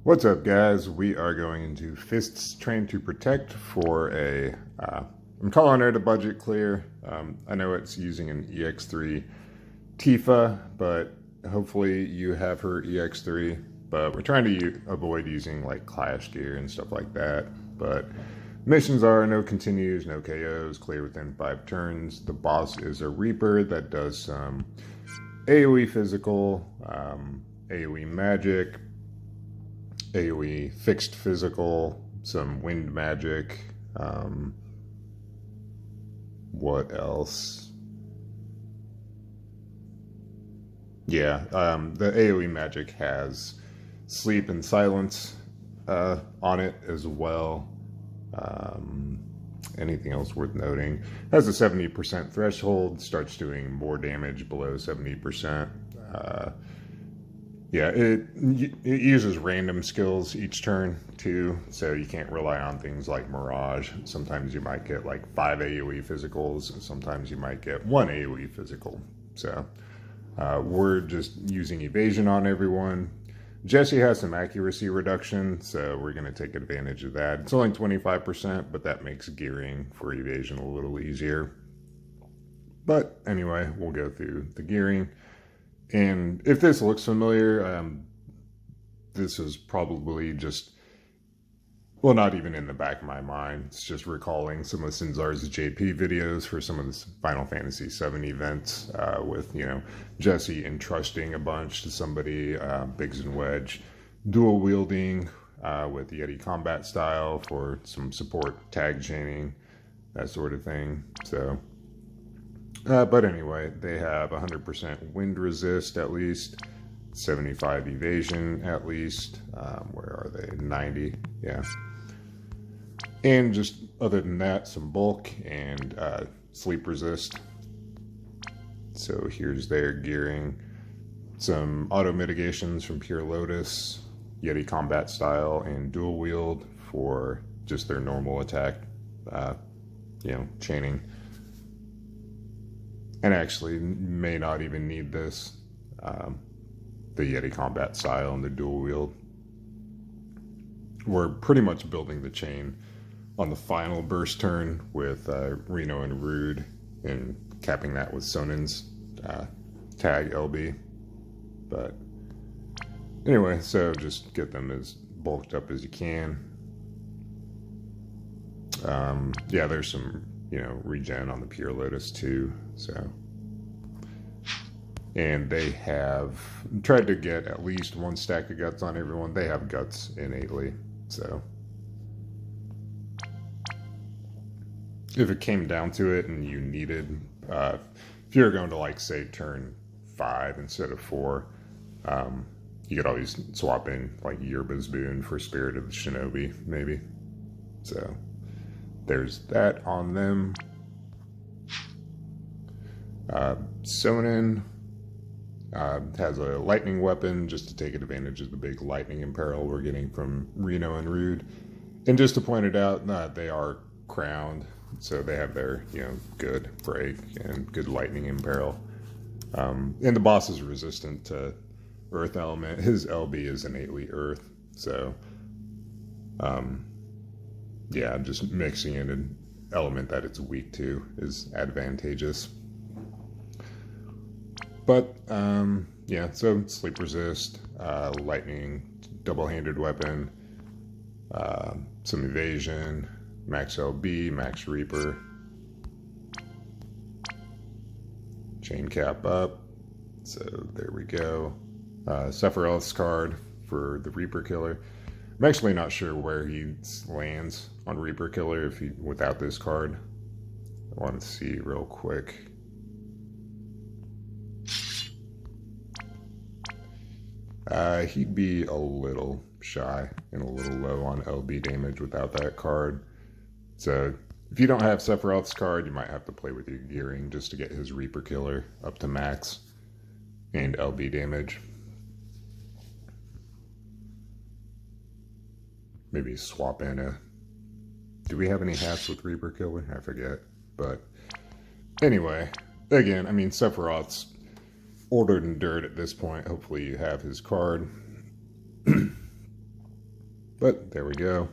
What's up, guys? We are going into Fists Train to Protect for I'm calling it a budget clear. I know it's using an EX3 Tifa, but hopefully you have her EX3. But we're trying to avoid using like Clash gear and stuff like that. But missions are no continues, no KOs, clear within 5 turns. The boss is a Reaper that does some AoE physical, AoE magic, AoE fixed physical, some wind magic, what else? Yeah, the AoE magic has sleep and silence on it as well. Anything else worth noting? Has a 70% threshold, starts doing more damage below 70%. Yeah, it uses random skills each turn too, so you can't rely on things like Mirage. Sometimes you might get like 5 AoE physicals, sometimes you might get 1 AoE physical. So we're just using evasion on everyone. Jesse has some accuracy reduction, so we're going to take advantage of that. It's only 25%, but that makes gearing for evasion a little easier. But anyway, we'll go through the gearing. And if this looks familiar, this is probably just, well, not even in the back of my mind. It's just recalling some of Sinzar's JP videos for some of the Final Fantasy VII events with, Jesse entrusting a bunch to somebody, Biggs and Wedge, dual wielding with Yeti combat style for some support tag chaining, that sort of thing. So... but anyway, they have 100% wind resist at least, 75 evasion at least. Where are they? 90, yeah. And just other than that, some bulk and sleep resist. So here's their gearing. Some auto mitigations from Pure Lotus, Yeti combat style, and dual wield for just their normal attack, chaining. And actually may not even need this, the Yeti combat style and the dual wield. We're pretty much building the chain on the final burst turn with Reno and Rude, and capping that with Sonen's tag LB. But anyway, so just get them as bulked up as you can. Yeah, there's some regen on the Pure Lotus too, so. And they have tried to get at least 1 stack of guts on everyone. They have guts innately, so. If it came down to it and you needed, if you're going to like say turn 5 instead of 4, you could always swap in like Yerba's Boon for Spirit of the Shinobi, maybe. So. There's that on them. Sonnen has a lightning weapon just to take advantage of the big lightning imperil we're getting from Reno and Rude. And just to point it out, they are crowned, so they have their good break and good lightning imperil. And the boss is resistant to earth element. His LB is innately earth, so yeah, just mixing in an element that it's weak to is advantageous. But, yeah, so sleep resist, lightning, double-handed weapon, some evasion, max LB, max Reaper, chain cap up, so there we go. Sephiroth's card for the Reaper killer. I'm actually not sure where he lands on Reaper Killer without this card. I want to see real quick. He'd be a little shy and a little low on LB damage without that card. So if you don't have Sephiroth's card, you might have to play with your gearing just to get his Reaper Killer up to max and LB damage. Maybe swap in a... Do we have any hats with Reaper Killer? I forget. But anyway, again, I mean, Sephiroth's ordered in dirt at this point. Hopefully you have his card. But there we go.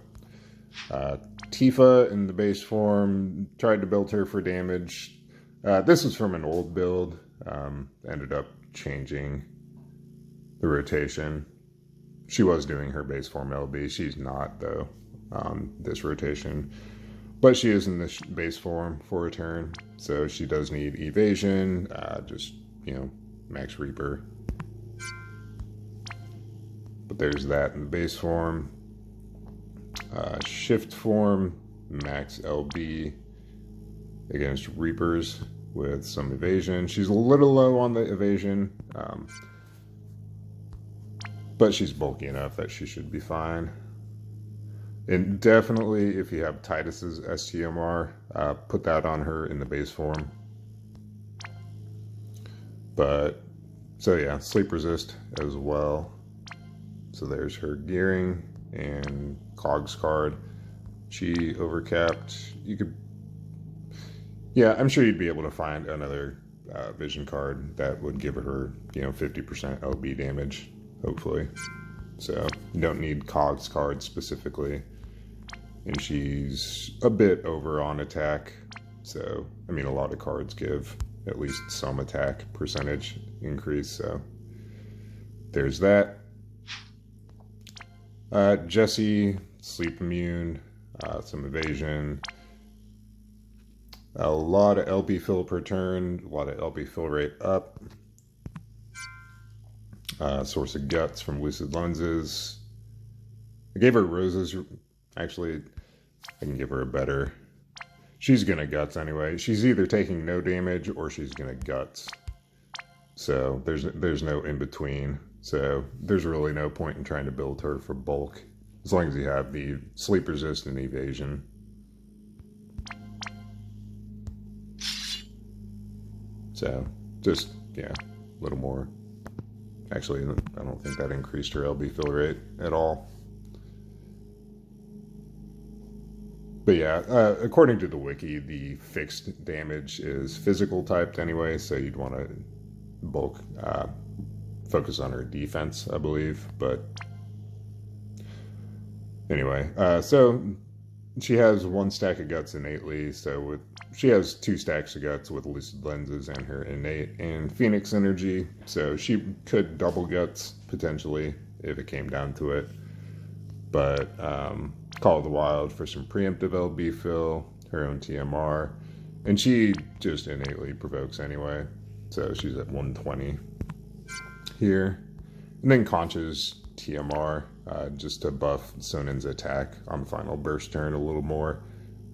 Tifa in the base form, tried to build her for damage. This is from an old build. Ended up changing the rotation. She was doing her base form LB. She's not, though, on this rotation. But she is in this base form for a turn. So she does need evasion. Just, you know, max Reaper. But there's that in the base form. Shift form, max LB against Reapers with some evasion. She's a little low on the evasion, but she's bulky enough that she should be fine. And definitely, if you have Titus's STMR, put that on her in the base form. But, so yeah, sleep resist as well. So there's her gearing and Cogs card. She overcapped. You could, yeah, I'm sure you'd be able to find another vision card that would give her, you know, 50% LB damage, hopefully. So you don't need Cogs card specifically. And she's a bit over on attack. So, I mean, a lot of cards give at least some attack percentage increase. So there's that. Jessie, sleep immune, some evasion, a lot of LB fill per turn, a lot of LB fill rate up, source of guts from lucid lenses. I gave her roses. Actually, I can give her a better. She's gonna guts anyway. She's either taking no damage or she's gonna guts. So there's no in between. So there's really no point in trying to build her for bulk, as long as you have the sleep resist and evasion. So just, yeah, a little more. Actually, I don't think that increased her LB fill rate at all. But yeah, according to the wiki, the fixed damage is physical typed anyway, so you'd want to bulk focus on her defense, I believe. But anyway, so she has 1 stack of guts innately, so she has 2 stacks of guts with lucid lenses and her innate and phoenix energy, so she could double guts potentially if it came down to it. But Call of the Wild for some preemptive LB fill, her own TMR, and she just innately provokes anyway, so she's at 120 here. And then Conch's TMR, just to buff Sonen's attack on the final burst turn a little more.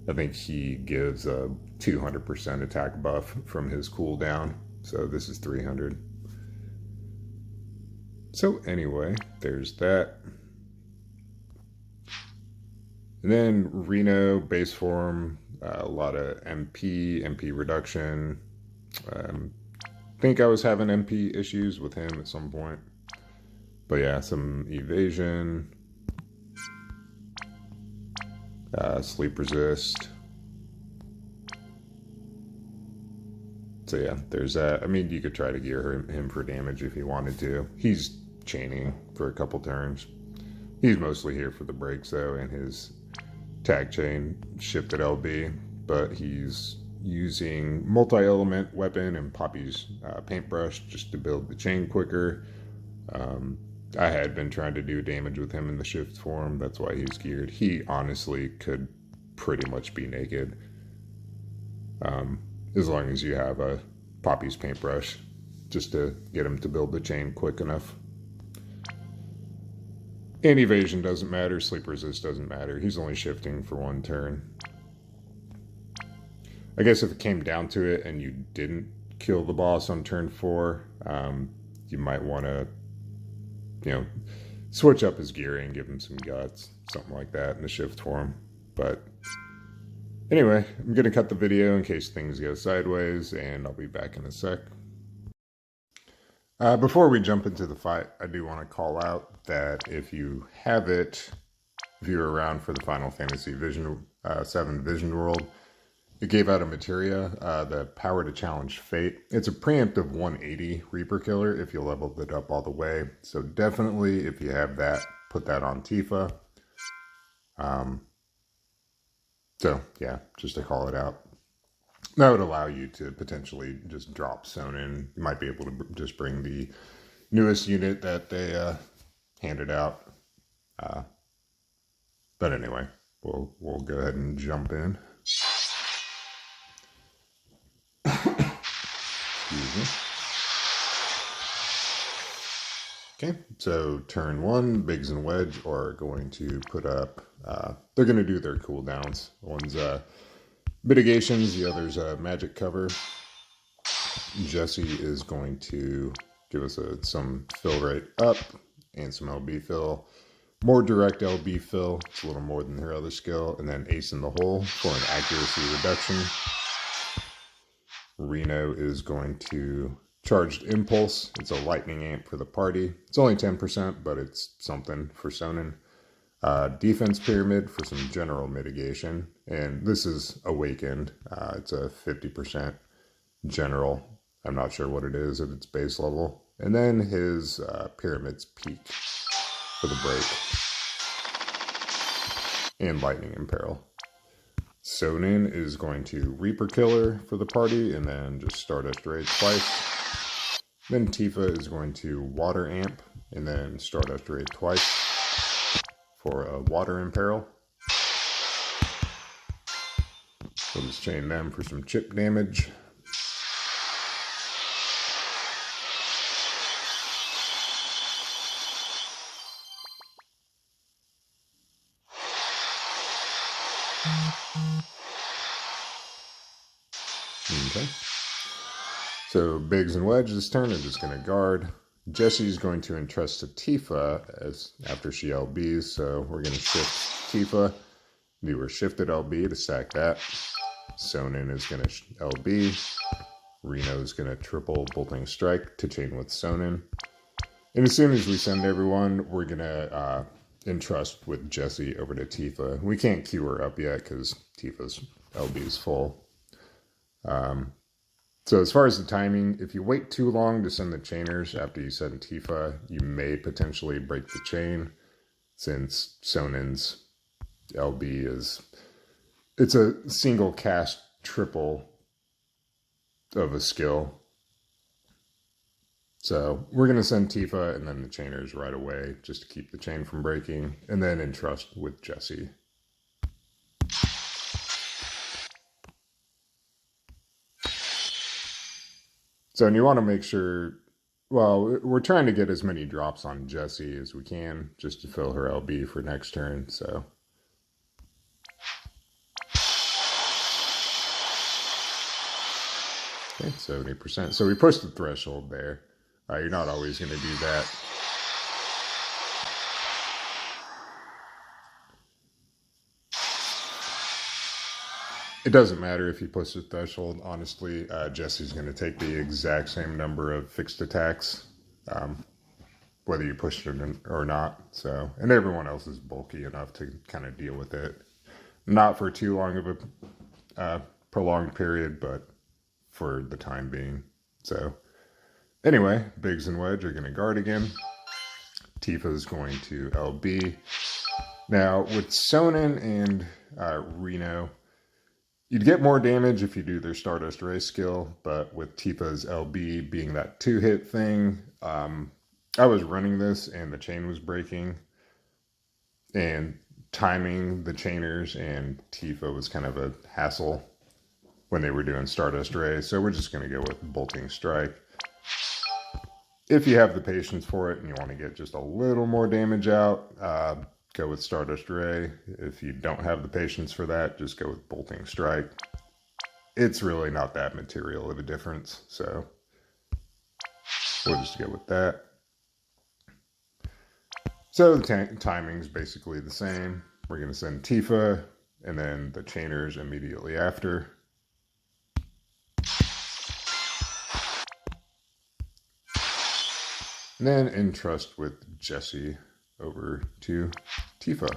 I think he gives a 200% attack buff from his cooldown, so this is 300. So anyway, there's that. And then Reno, base form, a lot of MP reduction. I think I was having MP issues with him at some point. But yeah, some evasion, sleep resist. So yeah, there's that. I mean, you could try to gear him for damage if you wanted to. He's chaining for a couple turns. He's mostly here for the breaks though, and his tag chain shifted LB, but he's using multi-element weapon and Poppy's paintbrush just to build the chain quicker. I had been trying to do damage with him in the shift form. That's why he's geared. He honestly could pretty much be naked, as long as you have a Poppy's paintbrush just to get him to build the chain quick enough. And evasion doesn't matter, sleep resist doesn't matter. He's only shifting for 1 turn. I guess if it came down to it and you didn't kill the boss on turn 4, you might want to, you know, switch up his gearing, give him some guts, something like that in the shift form. But anyway, I'm going to cut the video in case things go sideways, and I'll be back in a sec. Before we jump into the fight, I do want to call out that if you have it, if you're around for the Final Fantasy Vision 7 Vision World, it gave out a materia, the Power to Challenge Fate. It's a preemptive 180 Reaper killer if you leveled it up all the way. So definitely, if you have that, put that on Tifa. So yeah, just to call it out. That would allow you to potentially just drop Sonin. You might be able to just bring the newest unit that they handed out. But anyway, we'll go ahead and jump in. Excuse me. Okay, so turn one, Biggs and Wedge are going to put up, they're going to do their cooldowns. One's mitigations, the other's magic cover. Jesse is going to give us some fill rate up and some LB fill. More direct LB fill, it's a little more than her other skill. And then Ace in the Hole for an accuracy reduction. Reno is going to Charged Impulse. It's a lightning amp for the party. It's only 10%, but it's something for Sonin. Defense Pyramid for some general mitigation. And this is Awakened. It's a 50% general. I'm not sure what it is at its base level. And then his Pyramid's Peak for the break. And Lightning Imperil. Sonin is going to Reaper Killer for the party, and then just Stardust Ray twice. Then Tifa is going to Water Amp, and then Stardust Ray twice for a Water Imperil. We'll just chain them for some chip damage. Okay. So Biggs and Wedge this turn are just going to guard. Jesse's going to entrust to Tifa after she LBs, so we're going to shift Tifa. Do her shifted LB to sack that. Sonin is going to LB. Reno is going to triple Bolting Strike to chain with Sonin. And as soon as we send everyone, we're going to entrust with Jesse over to Tifa. We can't queue her up yet because Tifa's LB is full. So as far as the timing, if you wait too long to send the chainers after you send Tifa, you may potentially break the chain, since Sonin's LB it's a single cast triple of a skill. So we're going to send Tifa and then the chainers right away, just to keep the chain from breaking, and then entrust with Jesse. So, and you want to make sure, well, we're trying to get as many drops on Jesse as we can, just to fill her LB for next turn, so. Okay, 70%. So we pushed the threshold there. You're not always going to do that. It doesn't matter if you push the threshold, honestly. Jesse's going to take the exact same number of fixed attacks, whether you push it or not. So, and everyone else is bulky enough to kind of deal with it. Not for too long of a prolonged period, but for the time being. So, anyway, Biggs and Wedge are going to guard again. Tifa is going to LB. Now, with Sonin and Reno, you'd get more damage if you do their Stardust Ray skill, but with Tifa's LB being that 2-hit thing, I was running this and the chain was breaking, and timing the chainers and Tifa was kind of a hassle when they were doing Stardust Ray, so we're just going to go with Bolting Strike. If you have the patience for it and you want to get just a little more damage out, go with Stardust Ray. If you don't have the patience for that, just go with Bolting Strike. It's really not that material of a difference, so we'll just go with that. So the timing's basically the same. We're going to send Tifa and then the chainers immediately after. And then entrust with Jesse over to Tifa.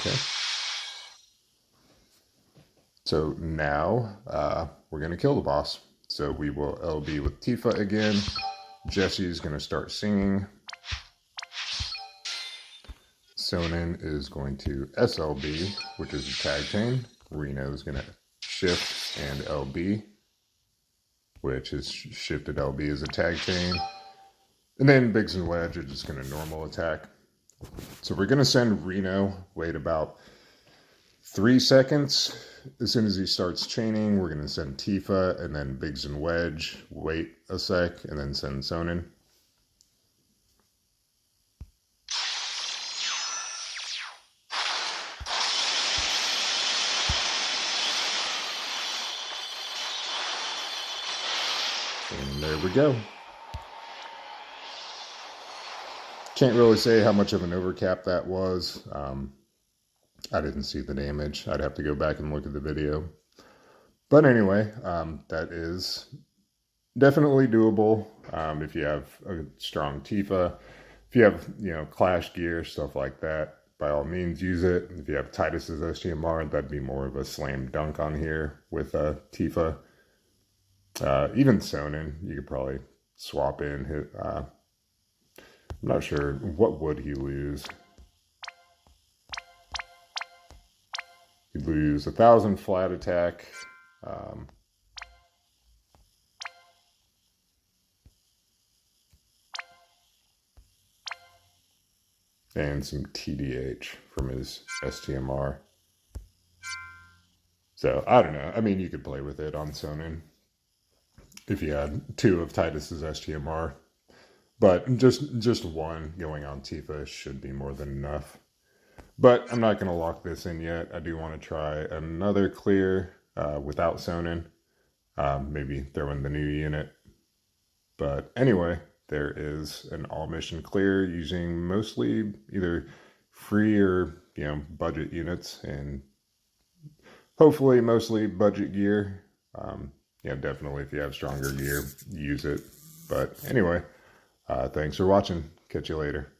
Okay. So now we're going to kill the boss. So we will LB with Tifa again. Jesse's going to start singing. Sonnen is going to SLB, which is a tag chain. Reno is going to shift and LB, which is shifted LB as a tag chain. And then Biggs and Wedge are just going to normal attack. So we're going to send Reno, wait about 3 seconds. As soon as he starts chaining, we're going to send Tifa, and then Biggs and Wedge, wait a sec, and then send Sonnen. And there we go. Can't really say how much of an overcap that was. I didn't see the damage. I'd have to go back and look at the video. But anyway, that is definitely doable if you have a strong Tifa. If you have, Clash gear, stuff like that, by all means use it. If you have Titus's STMR, that'd be more of a slam dunk on here with Tifa. Even Sonnen, you could probably swap in. I'm not sure, what would he lose? He'd lose 1,000 flat attack. And some TDH from his STMR. So, I don't know. I mean, you could play with it on Sonnen if you had 2 of Titus's STMR. But just 1 going on Tifa should be more than enough. But I'm not going to lock this in yet. I do want to try another clear without Sonnen. Maybe throw in the new unit. But anyway, there is an all-mission clear using mostly either free or, budget units. And hopefully mostly budget gear. Definitely if you have stronger gear, use it. But anyway, thanks for watching. Catch you later.